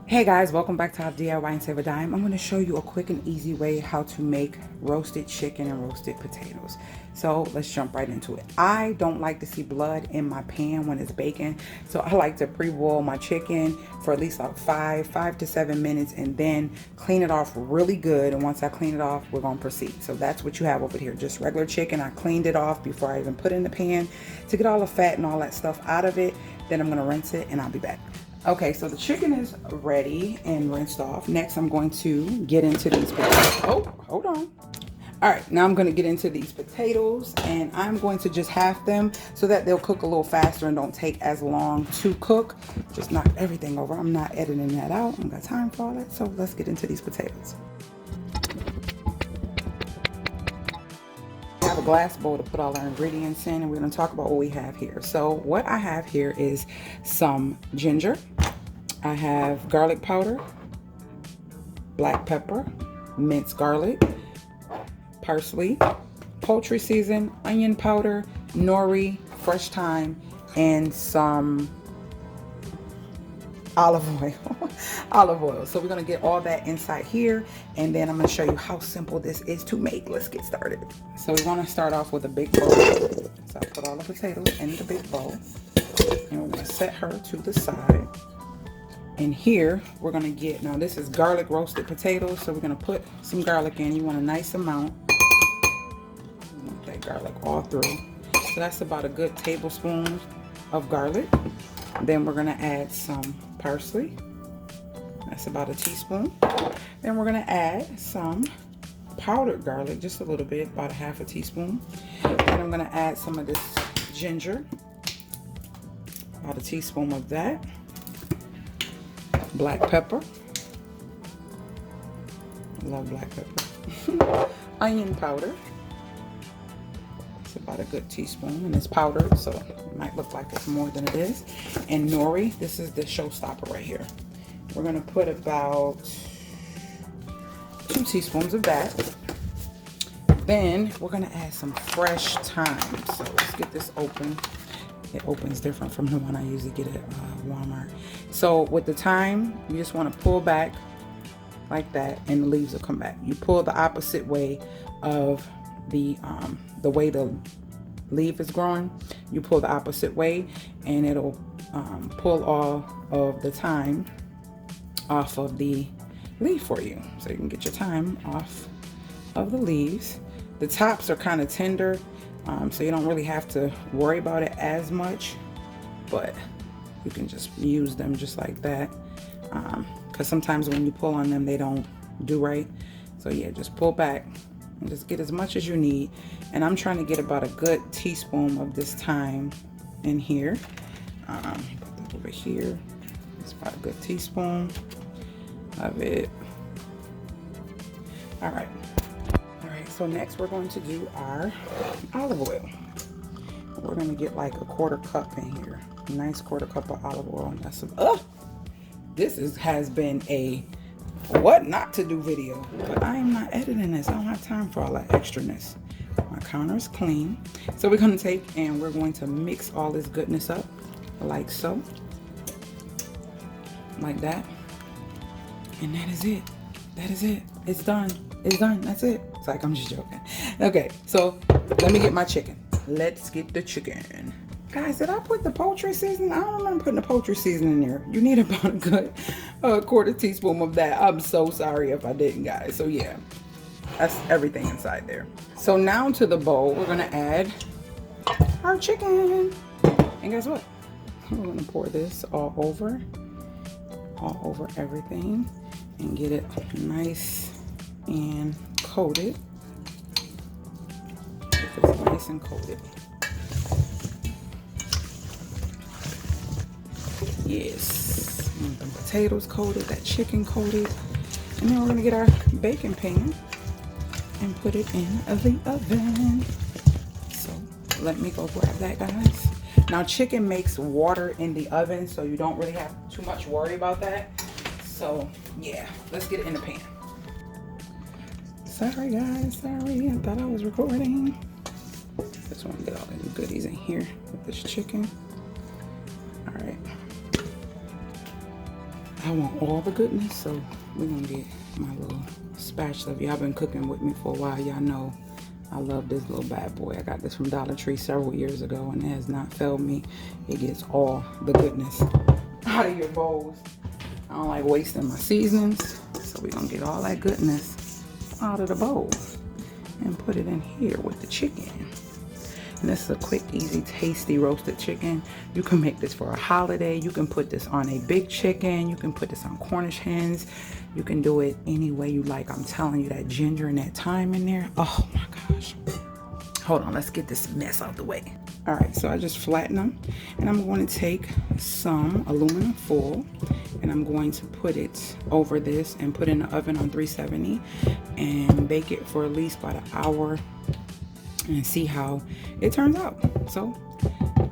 Hey guys, welcome back to How to DIY and Save a Dime. I'm going to show you a quick and easy way how to make roasted chicken and roasted potatoes. So let's jump right into it. I don't like to see blood in my pan when it's baking, so I like to pre-boil my chicken for at least like 5 to 7 minutes and then clean it off really good. And once I clean it off, we're going to proceed. So that's what you have over here, just regular chicken. I cleaned it off before I even put it in the pan to get all the fat and all that stuff out of it. Then I'm going to rinse it and I'll be back. Okay, so the chicken is ready and rinsed off. Next, I'm going to get into these potatoes. Oh, hold on. All right, now I'm going to get into these potatoes and I'm going to just half them so that they'll cook a little faster and don't take as long to cook. Just knock everything over. I'm not editing that out. I don't got time for all that. So let's get into these potatoes. I have a glass bowl to put all our ingredients in, and we're going to talk about what we have here. So what I have here is some ginger. I have garlic powder, black pepper, minced garlic, parsley, poultry season, onion powder, nori, fresh thyme, and some olive oil. So we're going to get all that inside here, and then I'm going to show you how simple this is to make. Let's get started. So we want to start off with a big bowl. So I put all the potatoes in the big bowl, and we're going to set her to the side. And here we're going to get, now this is garlic roasted potatoes, so we're going to put some garlic in. You want a nice amount. You want that garlic all through. So that's about a good tablespoon of garlic. Then we're going to add some parsley. That's about a teaspoon. Then we're going to add some powdered garlic, just a little bit, about a half a teaspoon. Then I'm going to add some of this ginger, about a teaspoon of that. Black pepper. I love black pepper. Onion powder. It's about a good teaspoon, and it's powdered, so it might look like it's more than it is. And nori, this is the showstopper right here. We're gonna put about 2 teaspoons of that. Then we're gonna add some fresh thyme. So let's get this open. It opens different from the one I usually get at Walmart. So with the thyme, you just want to pull back like that, and the leaves will come back. You pull the opposite way of the way the leaf is growing. You pull the opposite way, and it'll pull all of the thyme off of the leaf for you, so you can get your thyme off of the leaves. The tops are kind of tender. So you don't really have to worry about it as much, but you can just use them just like that, because sometimes when you pull on them, they don't do right. So yeah, just pull back and just get as much as you need. And I'm trying to get about a good teaspoon of this thyme in here. Put that over here. It's about a good teaspoon of it. All right. So next we're going to do our olive oil. We're going to get like a 1/4 cup in here. A nice 1/4 cup of olive oil. And that's this has been a what not to do video, but I am not editing this. I don't have time for all that extraness. My counter is clean. So we're going to take and we're going to mix all this goodness up like so. Like that. And that is it. That is it. It's done. It's done. That's it. It's like I'm just joking. Okay, so let me get my chicken. Let's get the chicken. Guys, did I put the poultry seasoning? I don't remember putting the poultry seasoning in there. You need about a good 1/4 teaspoon of that. I'm so sorry if I didn't, guys. So yeah, that's everything inside there. So now to the bowl, we're gonna add our chicken. And guess what? We're gonna pour this all over everything and get it nice and coated. If it's nice and coated. Yes. And the potatoes coated, that chicken coated. And then we're gonna get our baking pan and put it in the oven. So let me go grab that, guys. Now chicken makes water in the oven, so you don't really have too much worry about that. So yeah, let's get it in the pan. Sorry guys, sorry, I thought I was recording. Just want to get all the goodies in here with this chicken. All right. I want all the goodness, so we're gonna get my little spatula. If y'all been cooking with me for a while, y'all know I love this little bad boy. I got this from Dollar Tree several years ago, and it has not failed me. It gets all the goodness out of your bowls. I don't like wasting my seasonings, so we're gonna get all that goodness out of the bowls and put it in here with the chicken. And this is a quick, easy, tasty roasted chicken. You can make this for a holiday. You can put this on a big chicken. You can put this on Cornish hens. You can do it any way you like. I'm telling you, that ginger and that thyme in there. Oh my gosh. Hold on, let's get this mess out the way. All right, so I just flatten them, and I'm going to take some aluminum foil, and I'm going to put it over this and put it in the oven on 370 and bake it for at least about an hour and see how it turns out. So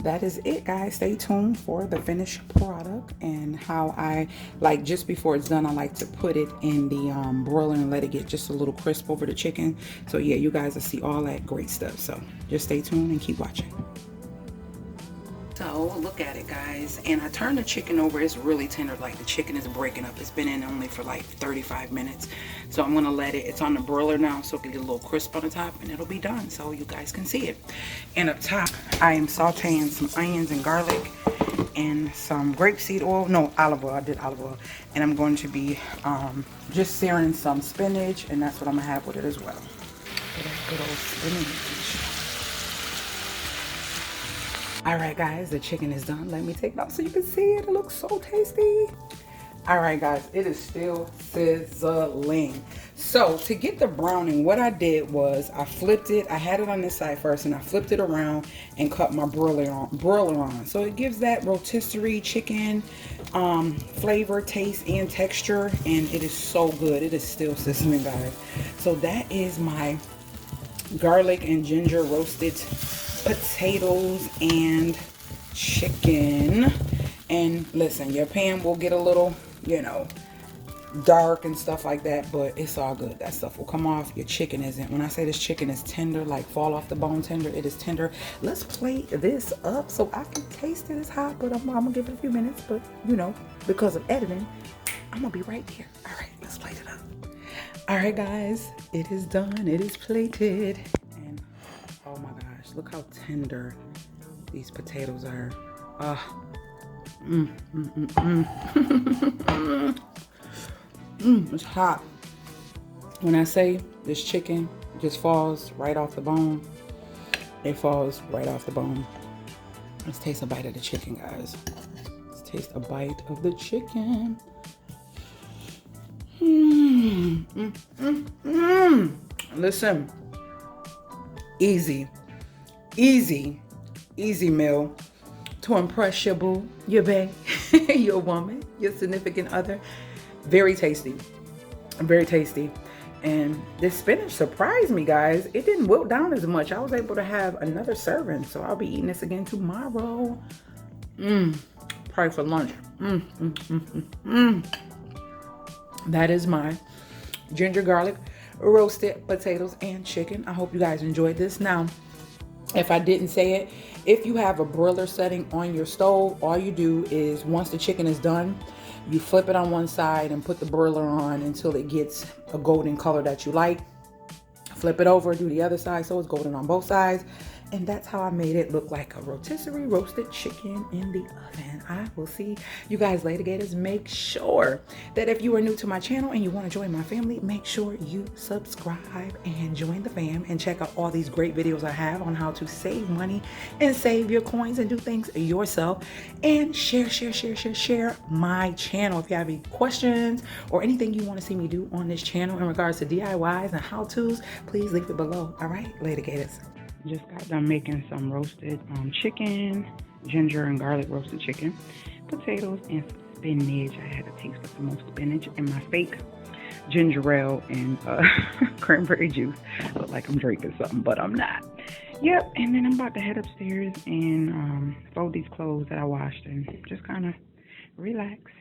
that is it, guys. Stay tuned for the finished product and how I like, just before it's done, I like to put it in the broiler and let it get just a little crisp over the chicken. So yeah, you guys will see all that great stuff. So just stay tuned and keep watching. So look at it, guys, and I turned the chicken over. It's really tender, like the chicken is breaking up. It's been in only for like 35 minutes, so I'm gonna let it, it's on the broiler now, so it can get a little crisp on the top, and it'll be done so you guys can see it. And up top, I am sauteing some onions and garlic and some grapeseed oil, no, olive oil. I did olive oil, and I'm going to be just searing some spinach, and that's what I'm gonna have with it as well. Good old spinach. All right, guys, the chicken is done. Let me take it off so you can see it. It looks so tasty. All right, guys, it is still sizzling. So to get the browning, what I did was I flipped it. I had it on this side first, and I flipped it around and cut my broiler on. So it gives that rotisserie chicken flavor, taste, and texture, and it is so good. It is still sizzling, guys. So that is my garlic and ginger roasted potatoes and chicken. And listen, your pan will get a little, you know, dark and stuff like that, but it's all good. That stuff will come off. Your chicken isn't. When I say this chicken is tender, like fall off the bone tender, it is tender. Let's plate this up so I can taste it. It's hot, but I'm gonna give it a few minutes, but you know, because of editing, I'm gonna be right here. All right, let's plate it up. All right, guys, it is done. It is plated. And oh my gosh, look how tender these potatoes are. It's hot. When I say this chicken just falls right off the bone, it falls right off the bone. Let's taste a bite of the chicken, guys. Let's taste a bite of the chicken. Listen, easy meal to impress your boo, your bae, your woman, your significant other. Very tasty, very tasty. And this spinach surprised me, guys. It didn't wilt down as much. I was able to have another serving, so I'll be eating this again tomorrow. Probably for lunch. That is my ginger garlic roasted potatoes and chicken. I hope you guys enjoyed this. Now, if I didn't say it, if you have a broiler setting on your stove, all you do is once the chicken is done, you flip it on one side and put the broiler on until it gets a golden color that you like. Flip it over, do the other side so it's golden on both sides. And that's how I made it look like a rotisserie roasted chicken in the oven. I will see you guys later, Gators. Make sure that if you are new to my channel and you want to join my family, make sure you subscribe and join the fam and check out all these great videos I have on how to save money and save your coins and do things yourself. And share my channel. If you have any questions or anything you want to see me do on this channel in regards to DIYs and how-tos, please leave it below. All right, later, Gators. Just got done making some roasted chicken, ginger and garlic roasted chicken, potatoes, and spinach. I had to taste with the most spinach and my fake ginger ale and cranberry juice. Look like I'm drinking something, but I'm not. Yep, and then I'm about to head upstairs and fold these clothes that I washed and just kind of relax.